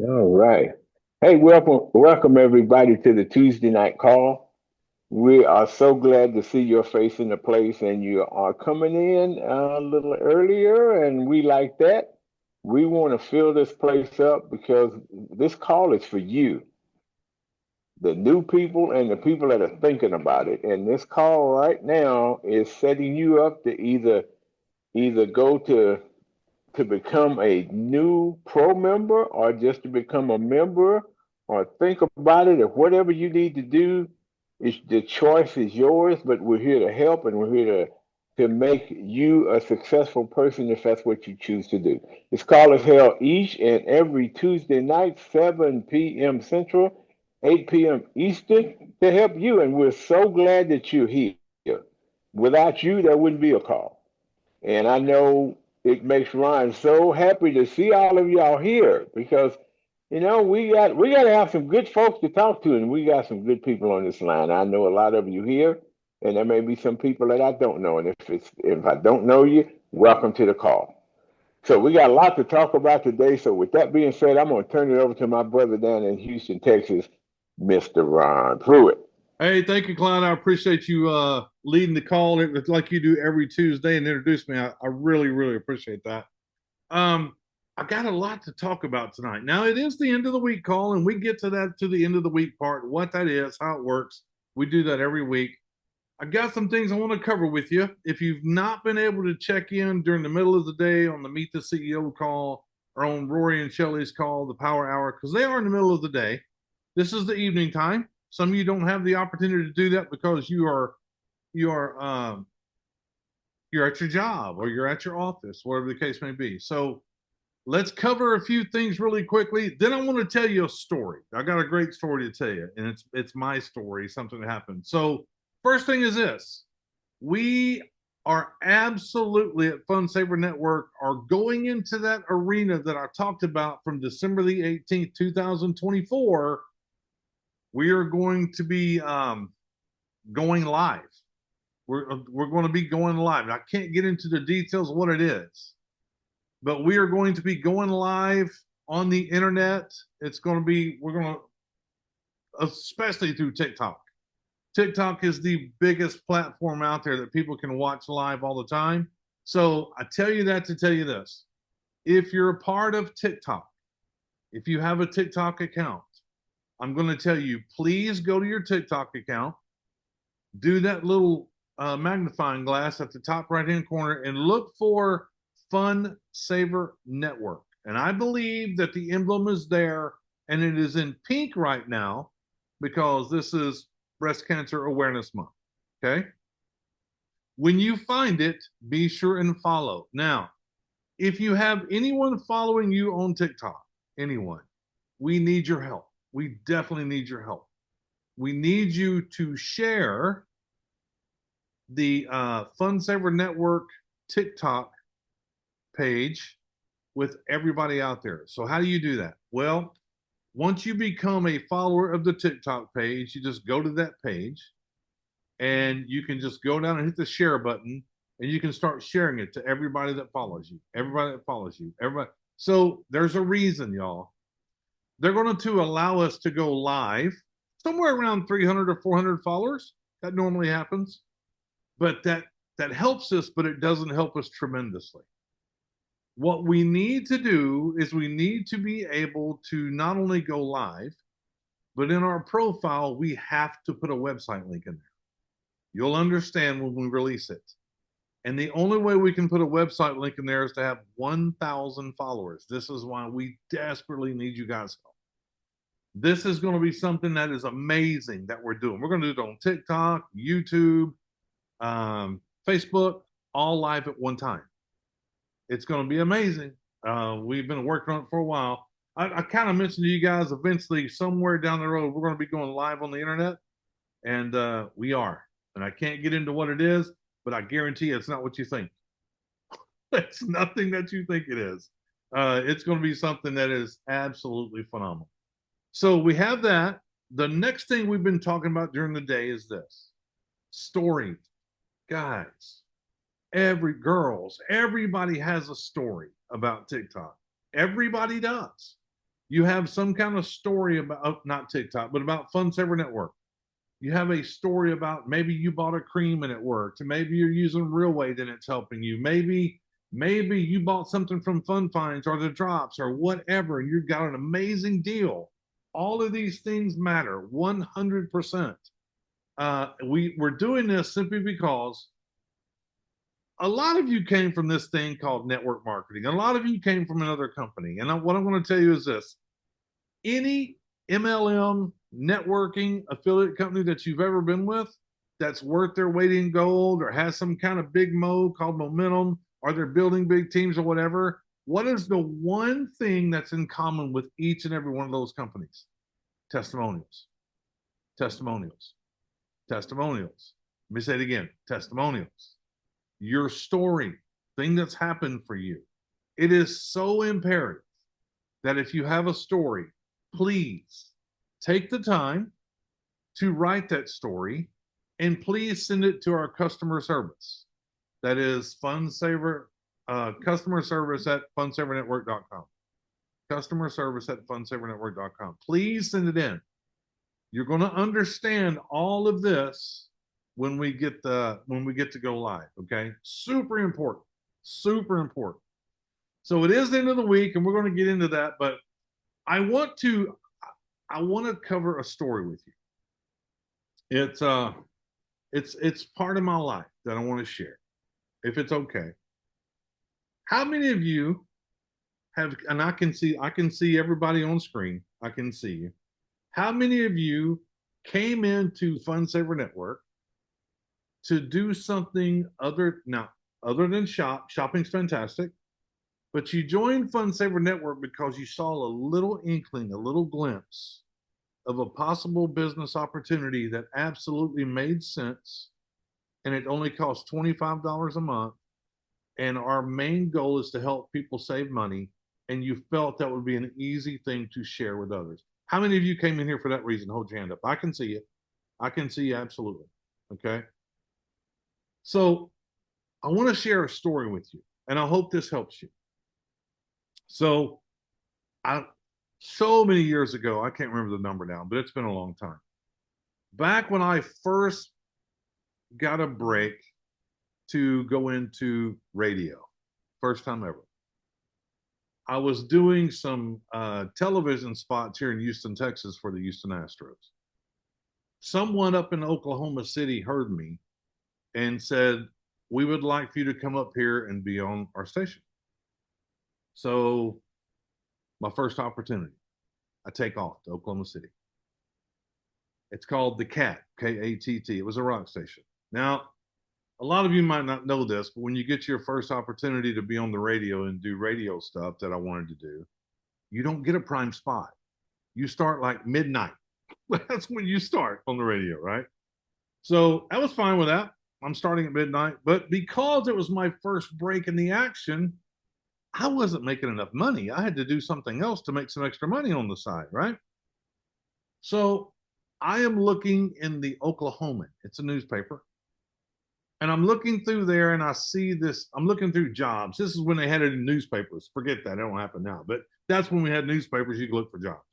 All right. Hey, welcome everybody to the Tuesday night call. We are so glad to see your face in the place, and you are coming in a little earlier, and we like that. We want to fill this place up because this call is for you, the new people and the people that are thinking about it. And this call right now is setting you up to either go to become a new pro member or just to become a member or think about it or whatever you need to do. The choice is yours, but we're here to help and we're here to make you a successful person if that's what you choose to do. This call is held each and every Tuesday night, 7 p.m. Central, 8 p.m. Eastern, to help you. And we're so glad that you're here. Without you, there wouldn't be a call. And I know it makes Ryan so happy to see all of y'all here because we got to have some good folks to talk to, and we got some good people on this line. I know a lot of you here, and there may be some people that I don't know. And if I don't know you, welcome to the call. So we got a lot to talk about today. So with that being said, I'm going to turn it over to my brother down in Houston, Texas, Mr. Ron Pruett. Hey, thank you, Klein. I appreciate you leading the call like you do every Tuesday and introduce me. I really, really appreciate that. Um, I got a lot to talk about tonight. Now, it is the end of the week call, and we get to that to the end of the week part, what that is, how it works. We do that every week. I got some things I want to cover with you. If you've not been able to check in during the middle of the day on the Meet the CEO call or on Rory and Shelley's call, the Power Hour, because they are in the middle of the day. This is the evening time. Some of you don't have the opportunity to do that because you are you're at your job or you're at your office, whatever the case may be. So let's cover a few things really quickly. Then I want to tell you a story. I got a great story to tell you, and it's my story, something that happened. So first thing is this: we are absolutely at Fun Saver Network are going into that arena that I talked about from December the 18th, 2024. We are going to be going live. We're going to be going live. I can't get into the details of what it is, but we are going to be going live on the internet. It's going to be we're going to especially through TikTok. TikTok is the biggest platform out there that people can watch live all the time. So I tell you that to tell you this. If you're a part of TikTok, if you have a TikTok account, I'm going to tell you, please go to your TikTok account, do that little magnifying glass at the top right hand corner, and look for Fun Saver Network. And I believe that the emblem is there, and it is in pink right now because this is Breast Cancer Awareness Month. Okay. When you find it, be sure and follow. Now, if you have anyone following you on TikTok, anyone, we need your help. We definitely need your help. We need you to share the Fun Saver Network TikTok page with everybody out there. So, how do you do that? Well, once you become a follower of the TikTok page, you just go to that page and you can just go down and hit the share button and you can start sharing it to everybody that follows you, everybody that follows you, everybody. So, there's a reason, y'all. They're going to allow us to go live somewhere around 300 or 400 followers. That normally happens, but that helps us, but it doesn't help us tremendously. What we need to do is we need to be able to not only go live, but in our profile, we have to put a website link in there. You'll understand when we release it. And the only way we can put a website link in there is to have 1,000 followers. This is why we desperately need you guys' help. This is going to be something that is amazing that we're doing. We're going to do it on TikTok, YouTube, Facebook, all live at one time. It's going to be amazing. We've been working on it for a while. I kind of mentioned to you guys eventually somewhere down the road, we're going to be going live on the internet, and we are. And I can't get into what it is, but I guarantee you it's not what you think. It's nothing that you think it is. It's going to be something that is absolutely phenomenal. So we have that. The next thing we've been talking about during the day is this story. Guys, everybody has a story about TikTok. Everybody does. You have some kind of story about, not TikTok, but about Fun Saver Network. You have a story about maybe you bought a cream and it worked. Maybe you're using real weight and it's helping you. Maybe you bought something from Fun Finds or the drops or whatever, and you've got an amazing deal. All of these things matter 100%. We're doing this simply because a lot of you came from this thing called network marketing. A lot of you came from another company. And what I'm going to tell you is this: any MLM networking affiliate company that you've ever been with that's worth their weight in gold or has some kind of big mo called momentum, or they're building big teams or whatever, what is the one thing that's in common with each and every one of those companies? Testimonials. Testimonials. Testimonials. Let me say it again: testimonials. Your story, thing that's happened for you. It is so imperative that if you have a story, please take the time to write that story and please send it to our customer service. That is customer service at funsavernetwork.com. Customer service at funsavernetwork.com. Please send it in. You're going to understand all of this when we get to go live. Okay, super important, super important. So it is the end of the week, and we're going to get into that. But I want to cover a story with you. It's part of my life that I want to share, if it's okay. How many of you have? And I can see everybody on screen. I can see you. How many of you came into Fun Saver Network to do something other than shop? Shopping's fantastic, but you joined Fun Saver Network because you saw a little inkling, a little glimpse of a possible business opportunity that absolutely made sense, and it only costs $25 a month. And our main goal is to help people save money, and you felt that would be an easy thing to share with others. How many of you came in here for that reason? Hold your hand up. I can see it. I can see you absolutely. Okay. So I want to share a story with you, and I hope this helps you. So so many years ago, I can't remember the number now, but it's been a long time. Back when I first got a break to go into radio, first time ever, I was doing some television spots here in Houston, Texas for the Houston Astros. Someone up in Oklahoma City heard me and said, "We would like for you to come up here and be on our station." So my first opportunity, I take off to Oklahoma City. It's called the Cat, K-A-T-T. It was a rock station. Now, a lot of you might not know this, but when you get your first opportunity to be on the radio and do radio stuff that I wanted to do, you don't get a prime spot. You start like midnight. That's when you start on the radio, right? So I was fine with that. I'm starting at midnight, but because it was my first break in the action, I wasn't making enough money. I had to do something else to make some extra money on the side, right? So I am looking in the Oklahoman. It's a newspaper. And I'm looking through there and I see this. I'm looking through jobs. This is when they had it in newspapers. Forget that. It don't happen now. But that's when we had newspapers. You could look for jobs.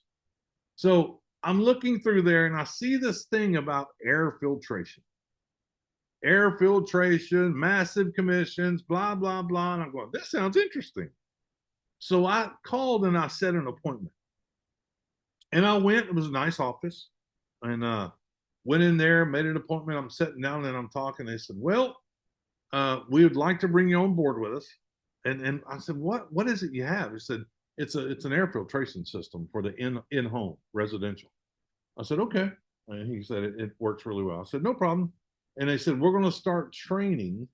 So I'm looking through there and I see this thing about air filtration. Air filtration, massive commissions, blah, blah, blah. And I'm going, this sounds interesting. So I called and I set an appointment. And I went. It was a nice office. And went in there, made an appointment. I'm sitting down and I'm talking. They said, "Well, we would like to bring you on board with us." And I said, "What is it you have?" He said, "It's an air filtration system for the in home residential." I said, "Okay." And he said, it works really well. I said, "No problem." And they said, "We're going to start training."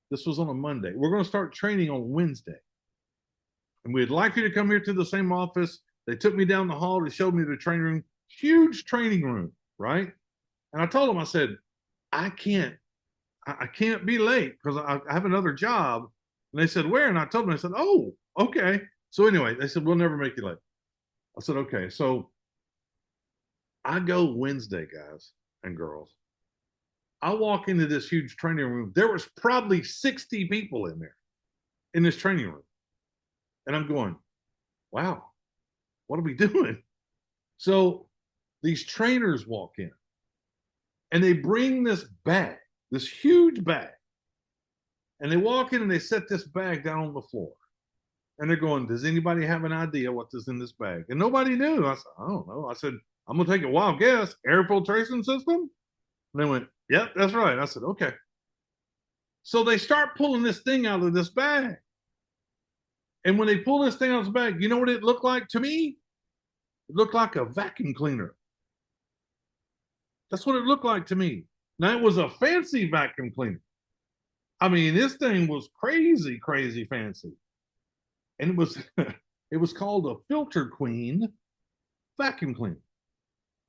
This was on a Monday. "We're going to start training on Wednesday. And we'd like you to come here to the same office." They took me down the hall. They showed me the training room, huge training room, right? And I told them, I said, I can't be late because I have another job. And they said, "Where?" And I told them, I said, "Oh, okay." So anyway, they said, "We'll never make you late." I said, "Okay." So I go Wednesday, guys and girls. I walk into this huge training room. There was probably 60 people in there in this training room. And I'm going, wow, What are we doing? So these trainers walk in and they bring this bag, this huge bag. And they walk in and they set this bag down on the floor. And they're going, does anybody have an idea what is in this bag? And nobody knew. I said, I don't know. I said, I'm going to take a wild guess. Air filtration system? And they went, yep, that's right. I said, okay. So they start pulling this thing out of this bag. And when they pull this thing out of the bag, you know what it looked like to me? It looked like a vacuum cleaner. That's what it looked like to me. Now, it was a fancy vacuum cleaner. I mean, this thing was crazy, crazy fancy. And it was it was called a Filter Queen vacuum cleaner.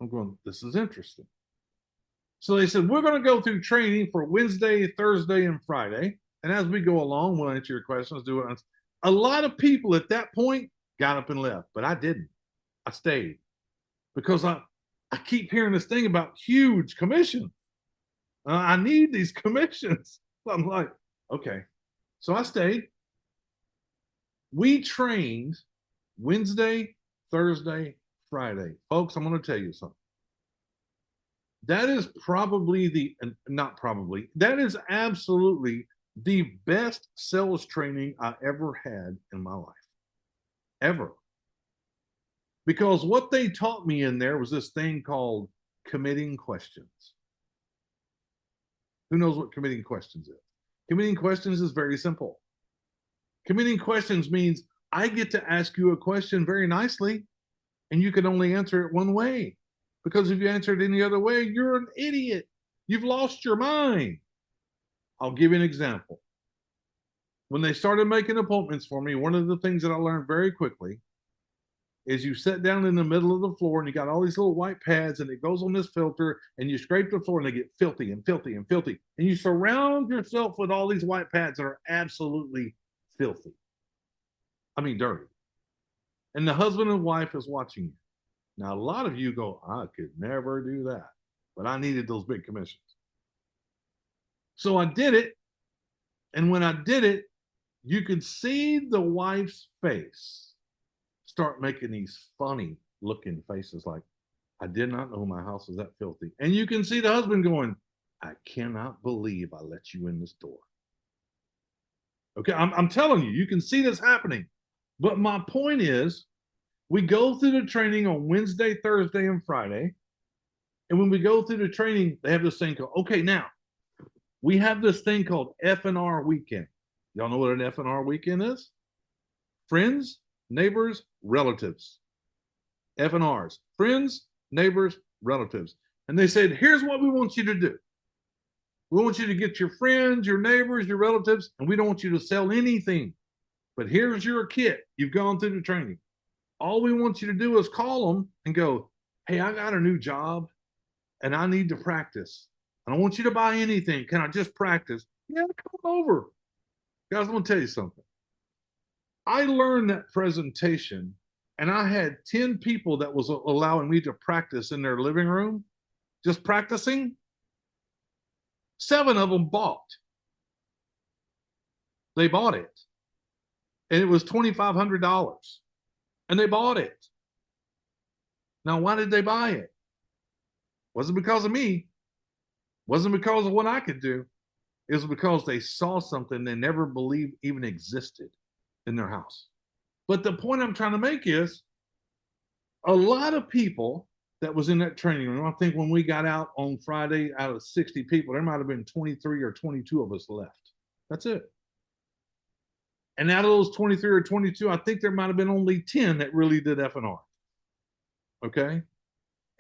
I'm going, this is interesting. So they said, we're going to go through training for Wednesday, Thursday, and Friday. And as we go along, we'll answer your questions. Do it. A lot of people at that point got up and left, but I didn't. I stayed because I keep hearing this thing about huge commissions. I need these commissions. So I'm like, okay. So I stayed. We trained Wednesday, Thursday, Friday. Folks, I'm going to tell you something. That is probably not probably, that is absolutely the best sales training I ever had in my life. Ever. Because what they taught me in there was this thing called committing questions. Who knows what committing questions is? Committing questions is very simple. Committing questions means I get to ask you a question very nicely, and you can only answer it one way. Because if you answer it any other way, you're an idiot. You've lost your mind. I'll give you an example. When they started making appointments for me, one of the things that I learned very quickly is you sit down in the middle of the floor and you got all these little white pads and it goes on this filter and you scrape the floor and they get filthy and filthy and filthy. And you surround yourself with all these white pads that are absolutely filthy. I mean, dirty. And the husband and wife is watching you. Now, a lot of you go, I could never do that, but I needed those big commissions. So I did it. And when I did it, you could see the wife's face start making these funny looking faces like, I did not know my house was that filthy. And you can see the husband going, I cannot believe I let you in this door. Okay, I'm telling you, you can see this happening. But my point is, we go through the training on Wednesday, Thursday, and Friday. And when we go through the training, they have this thing called, okay, now, we have this thing called F&R weekend. Y'all know what an F&R weekend is? Friends, neighbors, relatives. F&Rs. Friends, neighbors, relatives. And they said, here's what we want you to do. We want you to get your friends, your neighbors, your relatives, and we don't want you to sell anything. But here's your kit. You've gone through the training. All we want you to do is call them and go, hey, I got a new job and I need to practice. I don't want you to buy anything. Can I just practice? Yeah, come over. Guys, I'm going to tell you something. I learned that presentation and I had 10 people that was allowing me to practice in their living room, just practicing. 7 of them bought. They bought it. And it was $2,500. And they bought it. Now, why did they buy it? Wasn't because of me. Wasn't because of what I could do. It was because they saw something they never believed even existed in their house. But the point I'm trying to make is a lot of people that was in that training room, I think when we got out on Friday, out of 60 people, there might have been 23 or 22 of us left. That's it. And out of those 23 or 22, I think there might have been only 10 that really did F&R. Okay?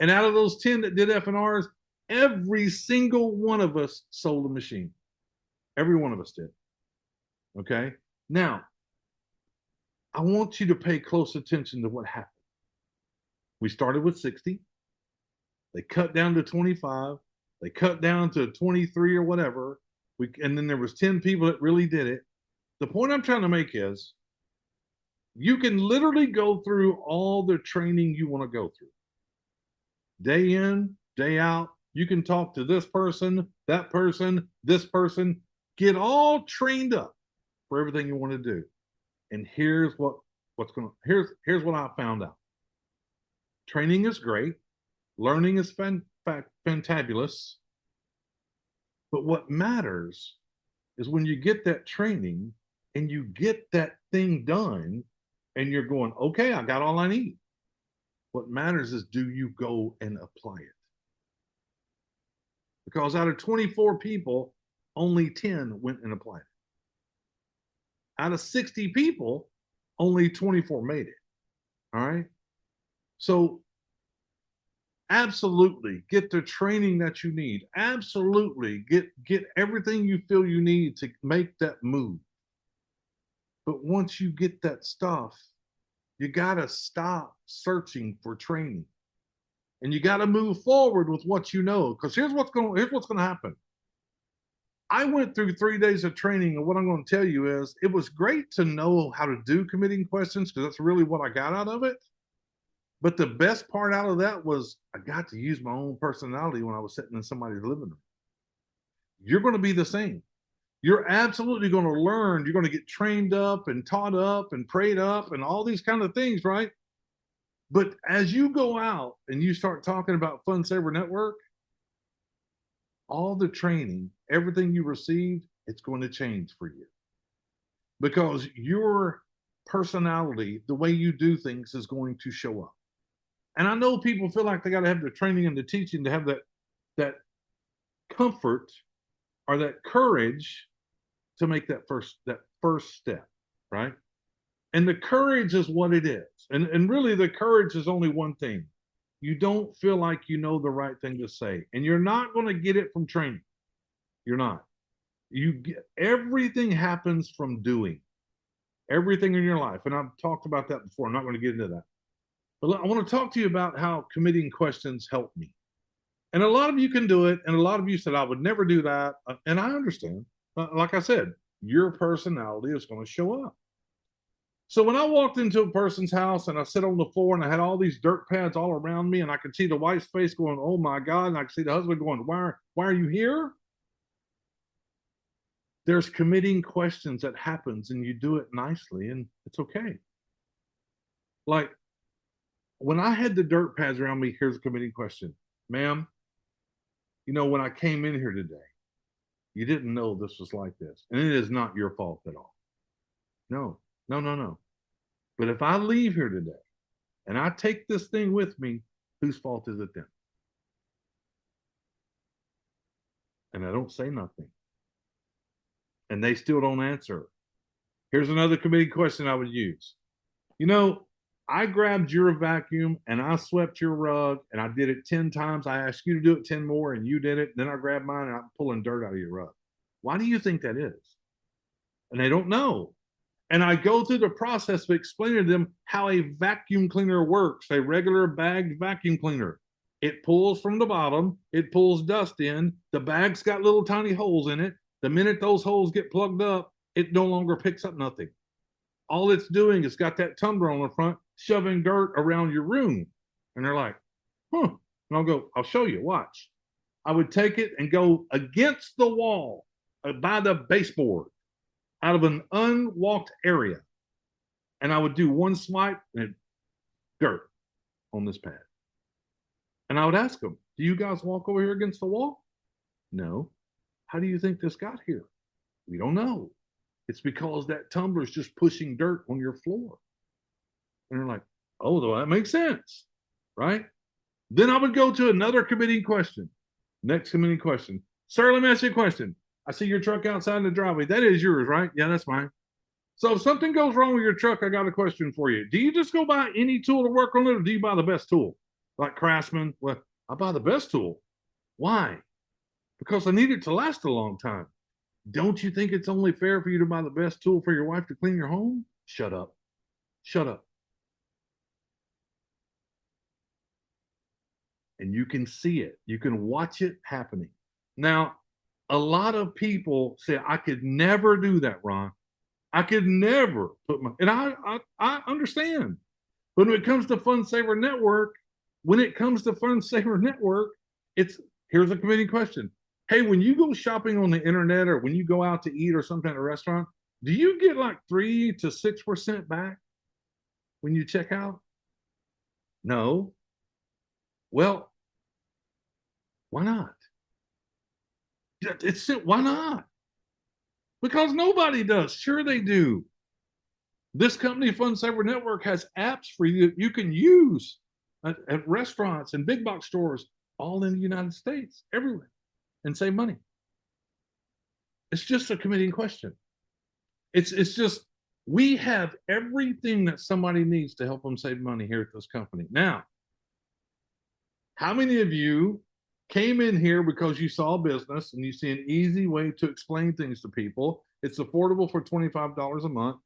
And out of those 10 that did F&Rs, every single one of us sold a machine. Every one of us did. Okay? Now, I want you to pay close attention to what happened. We started with 60. They cut down to 25. They cut down to 23 or whatever. And then there was 10 people that really did it. The point I'm trying to make is you can literally go through all the training you want to go through. Day in, day out. You can talk to this person, that person, this person. Get all trained up for everything you want to do. And here's what I found out. Training is great. Learning is fantabulous. But what matters is when you get that training and you get that thing done and you're going, okay, I got all I need. What matters is, do you go and apply it? Because out of 24 people, only 10 went and applied it. Out of 60 people, only 24 made it. All right. So absolutely get the training that you need. Absolutely get everything you feel you need to make that move. But once you get that stuff, you got to stop searching for training. And you got to move forward with what you know. Because here's what's going to happen. I went through 3 days of training, and what I'm going to tell you is it was great to know how to do committing questions, because that's really what I got out of it. But the best part out of that was I got to use my own personality when I was sitting in somebody's living room. You're going to be the same. You're absolutely going to learn. You're going to get trained up and taught up and prayed up and all these kind of things, right? But as you go out and you start talking about Fun Saver Network, all the training, everything you received, it's going to change for you. Because your personality, the way you do things, is going to show up. And I know people feel like they got to have the training and the teaching to have that comfort or that courage to make that first step, right? And the courage is what it is. And really the courage is only one thing. You don't feel like you know the right thing to say. And you're not going to get it from training. You're not. Everything happens from doing. Everything in your life. And I've talked about that before. I'm not going to get into that. But I want to talk to you about how committing questions help me. And a lot of you can do it. And a lot of you said, I would never do that. And I understand. Like I said, your personality is going to show up. So when I walked into a person's house and I sat on the floor and I had all these dirt pads all around me and I could see the wife's face going, oh my God. And I could see the husband going, why are you here? There's committing questions that happens and you do it nicely and it's okay. Like when I had the dirt pads around me, here's a committing question. Ma'am, you know, when I came in here today, you didn't know this was like this. And it is not your fault at all. No. But if I leave here today and I take this thing with me, whose fault is it then? And I don't say nothing. And they still don't answer. Here's another committing question I would use. You know, I grabbed your vacuum and I swept your rug and I did it 10 times. I asked you to do it 10 more and you did it. Then I grabbed mine and I'm pulling dirt out of your rug. Why do you think that is? And they don't know. And I go through the process of explaining to them how a vacuum cleaner works, a regular bagged vacuum cleaner. It pulls from the bottom, it pulls dust in, the bag's got little tiny holes in it. The minute those holes get plugged up, it no longer picks up nothing. All it's doing is got that tumbler on the front, shoving dirt around your room. And they're like, huh. And I'll go, I'll show you, watch. I would take it and go against the wall by the baseboard, out of an unwalked area. And I would do one swipe and dirt on this pad. And I would ask them, do you guys walk over here against the wall? No. How do you think this got here? We don't know. It's because that tumbler is just pushing dirt on your floor. And they're like, oh, well, that makes sense, right? Then I would go to another committing question. Next committing question. Sir, let me ask you a question. I see your truck outside in the driveway. That is yours, right? Yeah, that's mine. So if something goes wrong with your truck, I got a question for you. Do you just go buy any tool to work on it, or do you buy the best tool? Like Craftsman? Well, I buy the best tool. Why? Because I need it to last a long time. Don't you think it's only fair for you to buy the best tool for your wife to clean your home? Shut up. Shut up. And you can see it. You can watch it happening. Now, a lot of people say, I could never do that, Ron. I could never put my, and I understand. But when it comes to Fun Saver Network, here's a committing question. Hey, when you go shopping on the internet or when you go out to eat or something at a restaurant, do you get like 3 to 6% back when you check out? No. Well, why not? Why not? Because nobody does. Sure, they do. This company, Fund Saver Network, has apps for you that you can use at restaurants and big box stores all in the United States, everywhere, and save money. It's just a committing question. It's just we have everything that somebody needs to help them save money here at this company. Now, how many of you came in here because you saw a business and you see an easy way to explain things to people? It's affordable for $25 a month.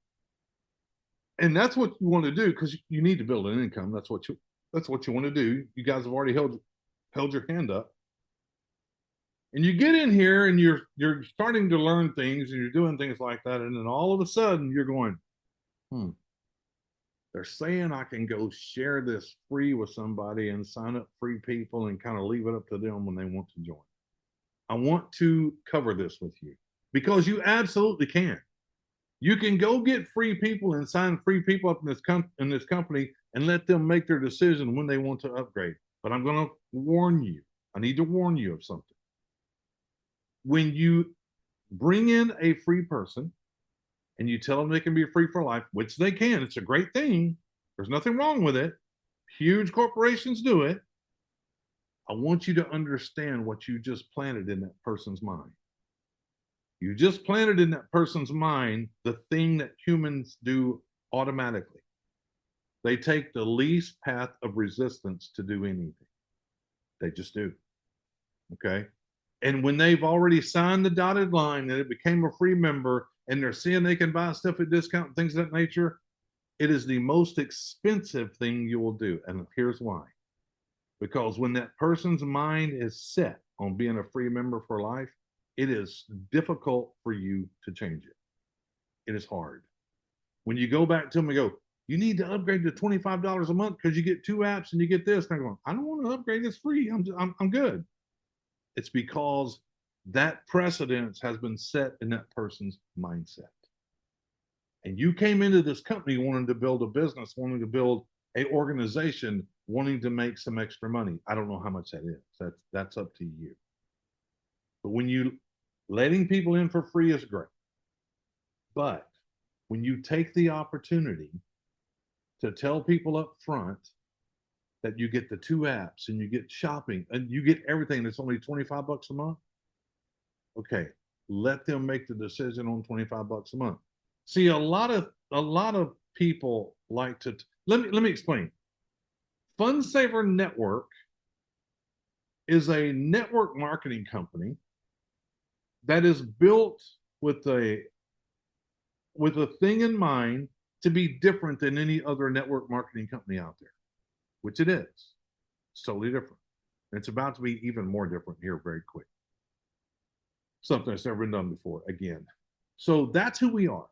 And that's what you want to do because you need to build an income. That's what you want to do. You guys have already held your hand up. And you get in here and you're starting to learn things and you're doing things like that. And then all of a sudden you're going, they're saying I can go share this free with somebody and sign up free people and kind of leave it up to them when they want to join. I want to cover this with you because you absolutely can. You can go get free people and sign free people up in this company and let them make their decision when they want to upgrade. But I'm going to warn you. I need to warn you of something. When you bring in a free person and you tell them they can be free for life, which they can, it's a great thing. There's nothing wrong with it. Huge corporations do it. I want you to understand what you just planted in that person's mind. You just planted in that person's mind the thing that humans do automatically. They take the least path of resistance to do anything. They just do. Okay. And when they've already signed the dotted line and it became a free member and they're seeing they can buy stuff at discount and things of that nature, it is the most expensive thing you will do. And here's why. Because when that person's mind is set on being a free member for life, it is difficult for you to change it. It is hard. When you go back to them and go, you need to upgrade to $25 a month because you get 2 apps and you get this. And they're going, I don't want to upgrade. It's free. I'm good. It's because that precedence has been set in that person's mindset. And you came into this company wanting to build a business, wanting to build an organization, wanting to make some extra money. I don't know how much that is. That's up to you. But when you letting people in for free is great. But when you take the opportunity to tell people up front that you get the 2 apps and you get shopping and you get everything that's only $25 a month, okay, let them make the decision on $25 a month. See, a lot of people like to let me explain. Fund Saver Network is a network marketing company that is built with a thing in mind to be different than any other network marketing company out there, which it is. It's totally different. And it's about to be even more different here very quick. Something that's never been done before, again. So that's who we are.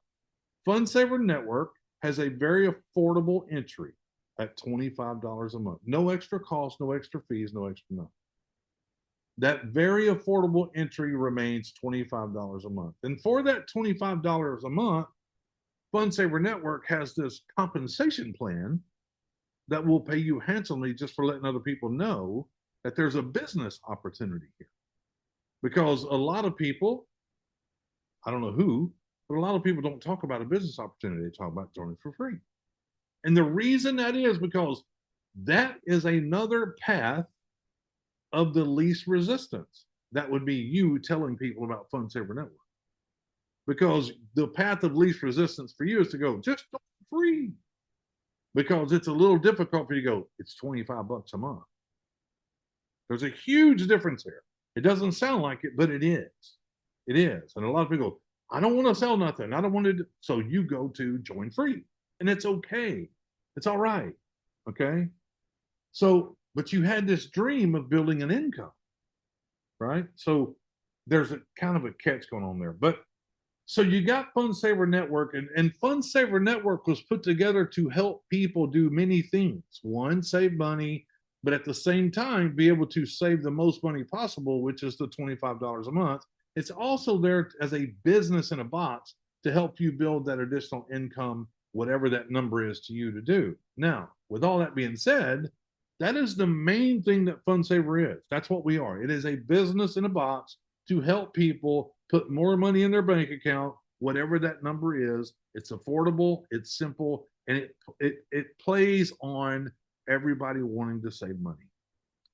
Fund Saver Network has a very affordable entry at $25 a month. No extra cost, no extra fees, no extra nothing. That very affordable entry remains $25 a month. And for that $25 a month, Fund Saver Network has this compensation plan that will pay you handsomely just for letting other people know that there's a business opportunity here. Because a lot of people, I don't know who, but a lot of people don't talk about a business opportunity. They talk about joining for free. And the reason that is because that is another path of the least resistance. That would be you telling people about Fund Saver Network. Because the path of least resistance for you is to go, just free. Because it's a little difficult for you to go, it's $25 a month. There's a huge difference there. It doesn't sound like it, but it is. It is. And a lot of people go, I don't want to sell nothing. I don't want to. So you go to join free. And it's okay. It's all right. Okay. So, but you had this dream of building an income, right? So there's a kind of a catch going on there. But so you got Fund Saver Network, and Fund Saver Network was put together to help people do many things. One, save money, but at the same time, be able to save the most money possible, which is the $25 a month. It's also there as a business in a box to help you build that additional income, whatever that number is to you to do. Now, with all that being said, That is the main thing that FundSaver is. That's what we are. It is a business in a box to help people put more money in their bank account, whatever that number is. It's affordable, it's simple, and it plays on everybody wanting to save money.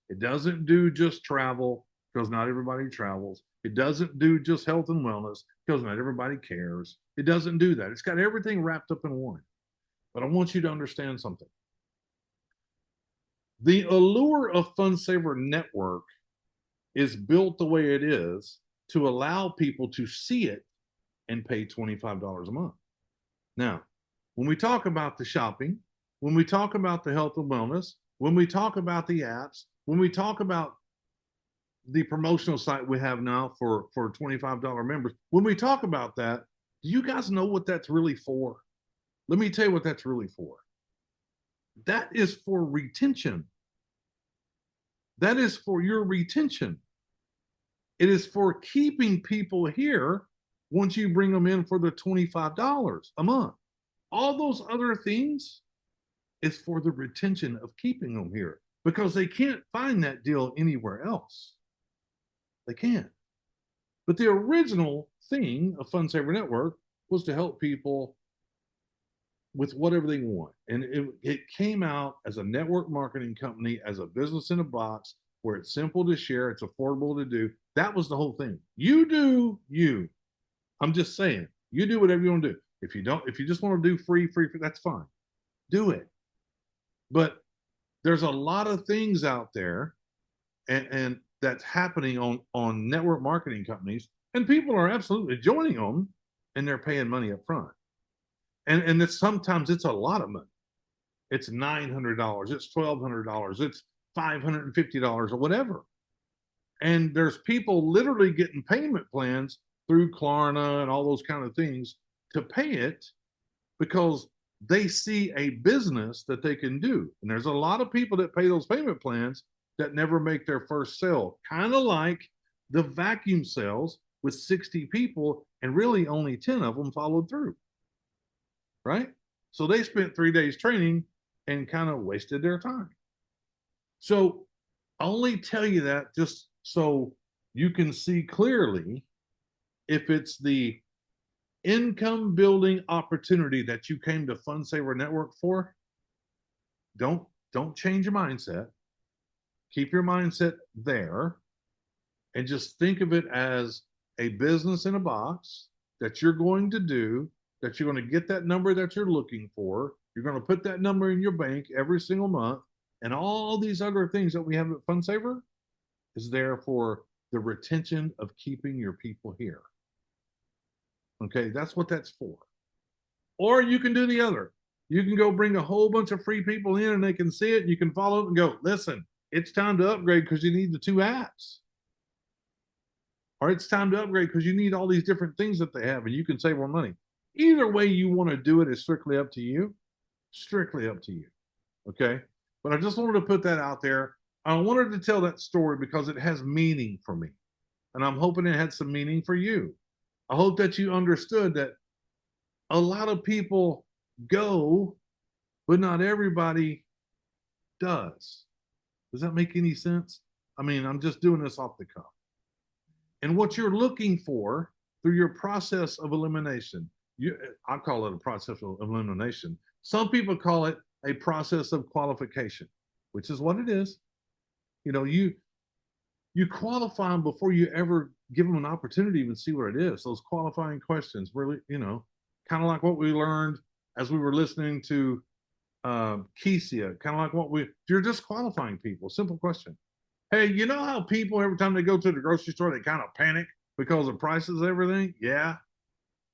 It doesn't do just travel because not everybody travels. It doesn't do just health and wellness because not everybody cares. It doesn't do that. It's got everything wrapped up in one. But I want you to understand something. The allure of FundSaver Network is built the way it is to allow people to see it and pay $25 a month. Now, when we talk about the shopping, when we talk about the health and wellness, when we talk about the apps, when we talk about the promotional site we have now for $25 members, when we talk about that, do you guys know what that's really for? Let me tell you what that's really for. That is for retention. That is for your retention. It is for keeping people here once you bring them in for the $25 a month. All those other things is for the retention of keeping them here because they can't find that deal anywhere else. They can't. But the original thing of FundSaver Network was to help people with whatever they want. And it came out as a network marketing company, as a business in a box, where it's simple to share, it's affordable to do. That was the whole thing. You do you. I'm just saying, you do whatever you want to do. If you just want to do free, that's fine. Do it. But there's a lot of things out there and that's happening on network marketing companies, and people are absolutely joining them and they're paying money up front. And sometimes it's a lot of money. It's $900, it's $1,200, it's $550 or whatever. And there's people literally getting payment plans through Klarna and all those kind of things to pay it because they see a business that they can do. And there's a lot of people that pay those payment plans that never make their first sale, kind of like the vacuum sales with 60 people and really only 10 of them followed through. Right? So they spent 3 days training and kind of wasted their time. So I only tell you that just so you can see clearly if it's the income building opportunity that you came to FundSaver Network for. Don't change your mindset. Keep your mindset there and just think of it as a business in a box that you're going to do, that you're going to get that number that you're looking for. You're going to put that number in your bank every single month. And all these other things that we have at FundSaver is there for the retention of keeping your people here. Okay, that's what that's for. Or you can do the other. You can go bring a whole bunch of free people in and they can see it and you can follow it and go, listen, it's time to upgrade because you need the 2 apps. Or it's time to upgrade because you need all these different things that they have and you can save more money. Either way you want to do it is strictly up to you. Strictly up to you. Okay? But I just wanted to put that out there. I wanted to tell that story because it has meaning for me. And I'm hoping it had some meaning for you. I hope that you understood that a lot of people go, but not everybody does. Does that make any sense? I mean, I'm just doing this off the cuff. And what you're looking for through your process of elimination, I call it a process of elimination. Some people call it a process of qualification, which is what it is. You know, you qualify them before you ever give them an opportunity to even see what it is. Those qualifying questions, really, you know, kind of like what we learned as we were listening to Kesia, kind of like you're just qualifying people. Simple question. Hey, you know how people, every time they go to the grocery store, they kind of panic because of prices and everything? Yeah.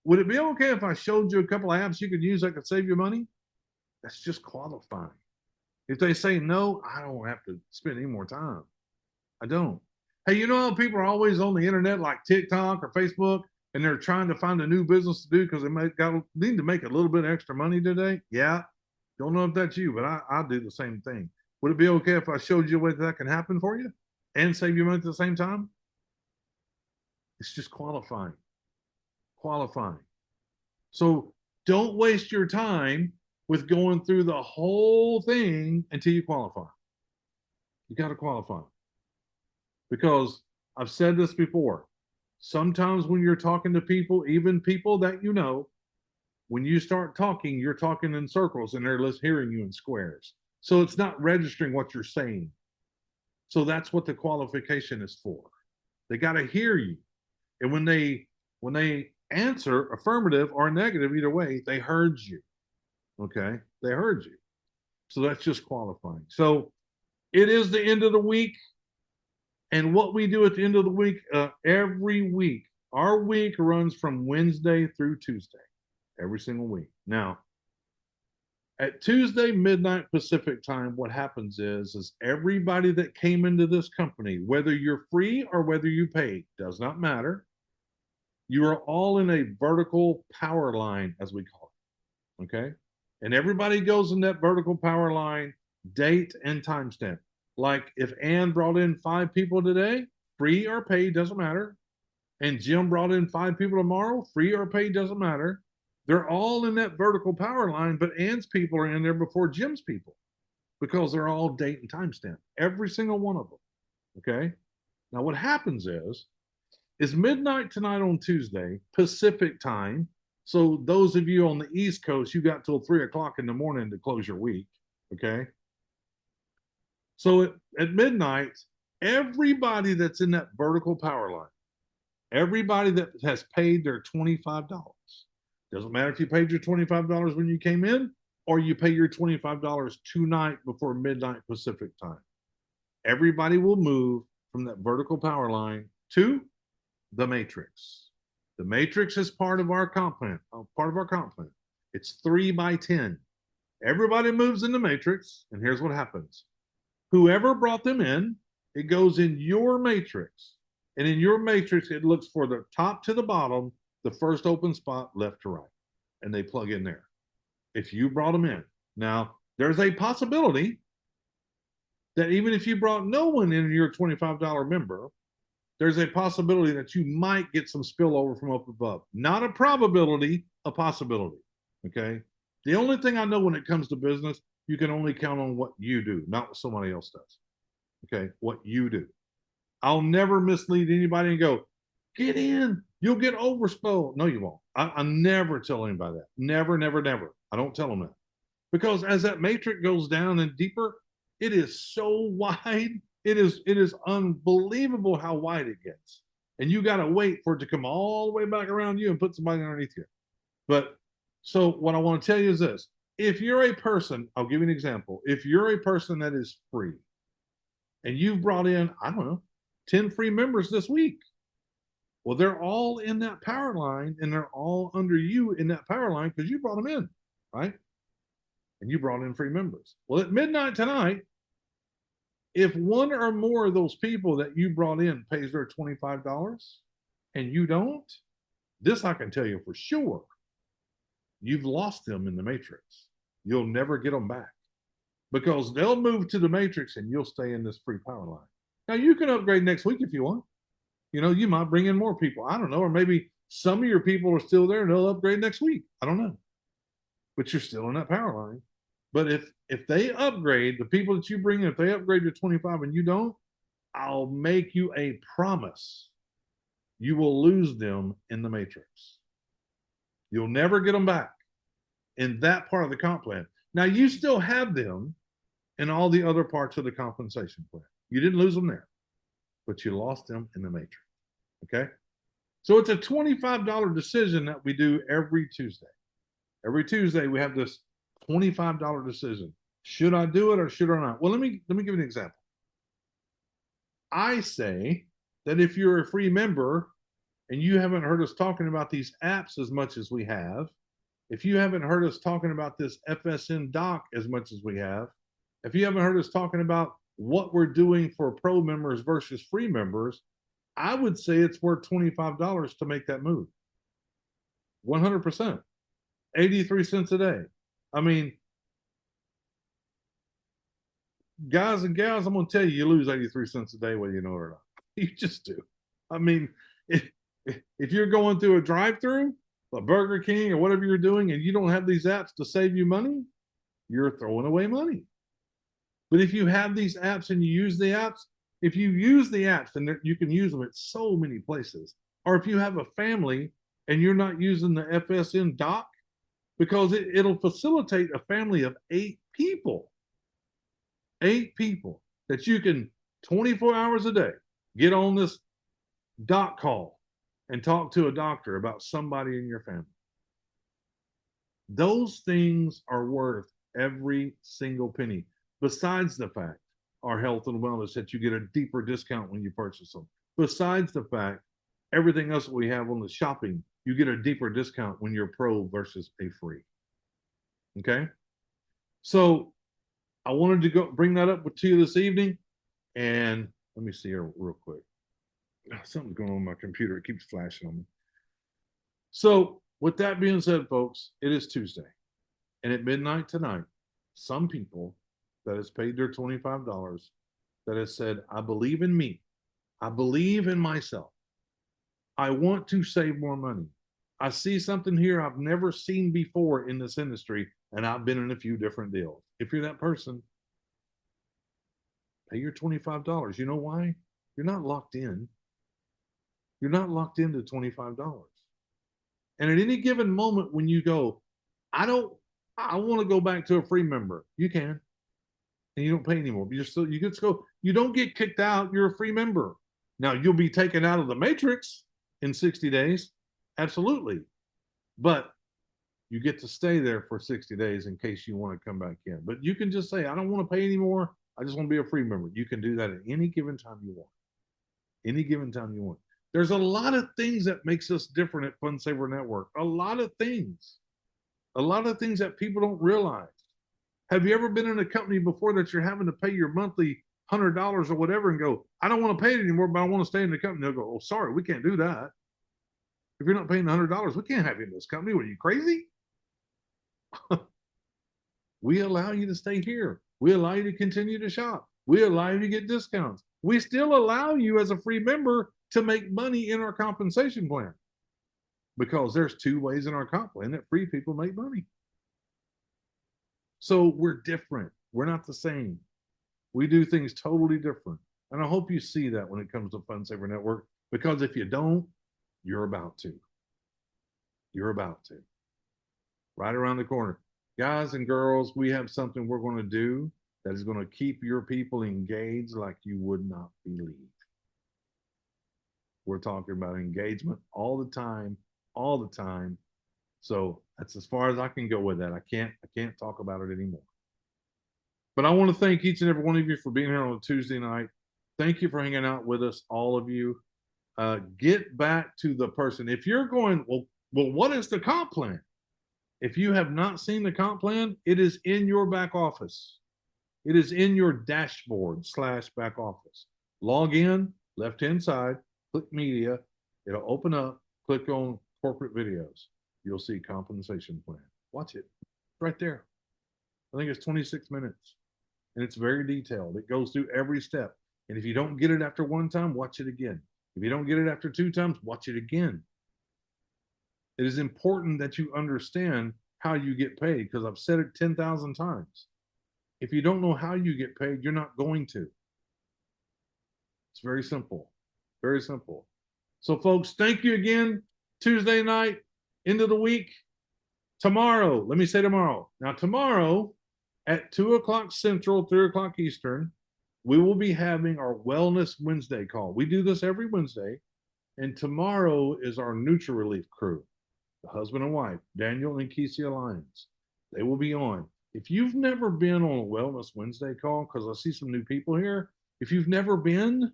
Would it be okay if I showed you a couple of apps you could use that could save you money? That's just qualifying. If they say no, I don't have to spend any more time. I don't. Hey, you know how people are always on the internet like TikTok or Facebook and they're trying to find a new business to do because they need to make a little bit of extra money today? Yeah. Don't know if that's you, but I do the same thing. Would it be okay if I showed you a way that can happen for you and save you money at the same time? It's just qualifying. Qualifying. So don't waste your time with going through the whole thing until you qualify. You got to qualify. Because I've said this before. Sometimes when you're talking to people, even people that you know, when you start talking, you're talking in circles and they're hearing you in squares. So it's not registering what you're saying. So that's what the qualification is for. They got to hear you. And when they answer affirmative or negative, either way, they heard you. Okay? They heard you. So that's just qualifying. So it is the end of the week. And what we do at the end of the week, every week, our week runs from Wednesday through Tuesday, every single week. Now, at Tuesday midnight Pacific time, what happens is everybody that came into this company, whether you're free or whether you pay, does not matter. You are all in a vertical power line, as we call it. Okay. And everybody goes in that vertical power line, date and timestamp. Like if Ann brought in 5 people today, free or paid, doesn't matter. And Jim brought in 5 people tomorrow, free or paid, doesn't matter. They're all in that vertical power line, but Ann's people are in there before Jim's people because they're all date and timestamp, every single one of them. Okay. Now, what happens is midnight tonight on Tuesday, Pacific time. So those of you on the East Coast, you got till 3 o'clock in the morning to close your week. Okay. So at midnight, everybody that's in that vertical power line, everybody that has paid their $25, doesn't matter if you paid your $25 when you came in or you pay your $25 tonight before midnight Pacific time. Everybody will move from that vertical power line to the matrix. The matrix is part of our comp plan. It's 3 by 10. Everybody moves in the matrix, and here's what happens. Whoever brought them in, it goes in your matrix. And in your matrix, it looks for the top to the bottom, the first open spot, left to right. And they plug in there. If you brought them in. Now, there's a possibility that even if you brought no one in, your $25 member, there's a possibility that you might get some spillover from up above. Not a probability, a possibility. Okay. The only thing I know when it comes to business, you can only count on what you do, not what somebody else does. Okay. What you do. I'll never mislead anybody and go, get in, you'll get overspilled. No, you won't. I never tell anybody that. Never, never, never. I don't tell them that. Because as that matrix goes down and deeper, it is so wide. It is unbelievable how wide it gets. And you got to wait for it to come all the way back around you and put somebody underneath you. But so what I want to tell you is this. If you're a person, I'll give you an example. If you're a person that is free and you've brought in, I don't know, 10 free members this week. Well, they're all in that power line and they're all under you in that power line because you brought them in, right? And you brought in free members. Well, at midnight tonight, if one or more of those people that you brought in pays their $25 and you don't, this I can tell you for sure, you've lost them in the matrix. You'll never get them back because they'll move to the matrix and you'll stay in this free power line. Now, you can upgrade next week if you want. You know, you might bring in more people. I don't know. Or maybe some of your people are still there and they'll upgrade next week. I don't know. But you're still in that power line. But if they upgrade, the people that you bring in, if they upgrade to 25 and you don't, I'll make you a promise. You will lose them in the matrix. You'll never get them back in that part of the comp plan. Now, you still have them in all the other parts of the compensation plan. You didn't lose them there, but you lost them in the matrix. Okay? So it's a $25 decision that we do every Tuesday. Every Tuesday, we have this $25 decision. Should I do it or should I not? Well, let me give you an example. I say that if you're a free member and you haven't heard us talking about these apps as much as we have, if you haven't heard us talking about this FSN doc as much as we have, if you haven't heard us talking about what we're doing for pro members versus free members, I would say it's worth $25 to make that move. 100%. 83 cents a day. I mean, guys and gals, I'm going to tell you, you lose 83 cents a day whether you know it or not. You just do. I mean, if you're going through a drive-through, a Burger King or whatever you're doing, and you don't have these apps to save you money, you're throwing away money. But if you have these apps and you use the apps, if you use the apps, then you can use them at so many places. Or if you have a family and you're not using the FSN doc, because it'll facilitate a family of 8 people, 8 people that you can 24 hours a day get on this doc call and talk to a doctor about somebody in your family. Those things are worth every single penny. Besides the fact, our health and wellness, that you get a deeper discount when you purchase them. Besides the fact, everything else that we have on the shopping, you get a deeper discount when you're pro versus a free. Okay? So I wanted to go bring that up to you this evening. And let me see here real quick. Something's going on with my computer. It keeps flashing on me. So with that being said, folks, it is Tuesday. And at midnight tonight, some people that has paid their $25 that has said, I believe in me. I believe in myself. I want to save more money. I see something here I've never seen before in this industry, and I've been in a few different deals. If you're that person, pay your $25. You know why? You're not locked in. You're not locked into $25. And at any given moment when you go, I want to go back to a free member, you can. And you don't pay anymore. But you just go, you don't get kicked out, you're a free member. Now you'll be taken out of the matrix in 60 days. Absolutely. But you get to stay there for 60 days in case you want to come back in. But you can just say, I don't want to pay anymore. I just want to be a free member. You can do that at any given time you want. Any given time you want. There's a lot of things that makes us different at Fund Saver Network. A lot of things. A lot of things that people don't realize. Have you ever been in a company before that you're having to pay your monthly $100 or whatever and go, I don't want to pay it anymore, but I want to stay in the company? They'll go, oh, sorry, we can't do that. If you're not paying $100, we can't have you in this company. What, are you crazy? We allow you to stay here. We allow you to continue to shop. We allow you to get discounts. We still allow you as a free member to make money in our compensation plan, because there's 2 ways in our comp plan that free people make money. So we're different. We're not the same. We do things totally different. And I hope you see that when it comes to Fund Saver Network, because if you don't, you're about to. You're about to. Right around the corner. Guys and girls, we have something we're going to do that is going to keep your people engaged like you would not believe. We're talking about engagement all the time, all the time. So that's as far as I can go with that. I can't talk about it anymore. But I want to thank each and every one of you for being here on a Tuesday night. Thank you for hanging out with us, all of you. Get back to the person. If you're going, well, what is the comp plan? If you have not seen the comp plan, it is in your back office. It is in your dashboard / back office. Log in, left-hand side, click media. It'll open up, click on corporate videos. You'll see compensation plan. Watch it right there. I think it's 26 minutes and it's very detailed. It goes through every step. And if you don't get it after 1 time, watch it again. If you don't get it after 2 times, watch it again. It is important that you understand how you get paid, because I've said it 10,000 times. If you don't know how you get paid, you're not going to. It's very simple. Very simple. So folks, thank you again. Tuesday night, end of the week. Tomorrow, let me say tomorrow. Now tomorrow at 2 o'clock Central, 3 o'clock Eastern, we will be having our Wellness Wednesday call. We do this every Wednesday. And tomorrow is our Nutri-Relief crew, the husband and wife, Daniel and Kesia Lyons. They will be on. If you've never been on a Wellness Wednesday call, because I see some new people here, if you've never been,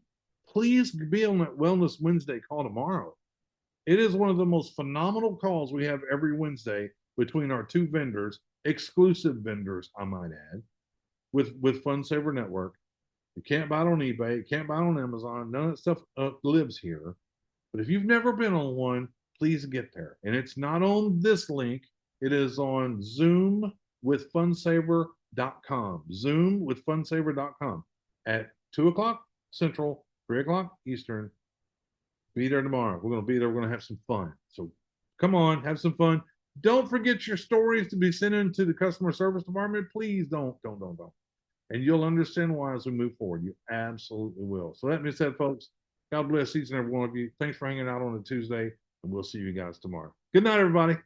please be on that Wellness Wednesday call tomorrow. It is one of the most phenomenal calls we have every Wednesday between our 2 vendors, exclusive vendors, I might add, with Fund Saver Network. You can't buy it on eBay, you can't buy it on Amazon, none of that stuff lives here. But if you've never been on one, please get there. And it's not on this link, it is on Zoom with fundsaver.com. Zoom with fundsaver.com at 2 o'clock Central, 3 o'clock Eastern. Be there tomorrow. We're going to be there. We're going to have some fun. So come on, have some fun. Don't forget your stories to be sent into the customer service department. Please don't. and you'll understand why as we move forward. You absolutely will. So that being said, folks, God bless each and every one of you. Thanks for hanging out on a Tuesday, and we'll see you guys tomorrow. Good night, everybody.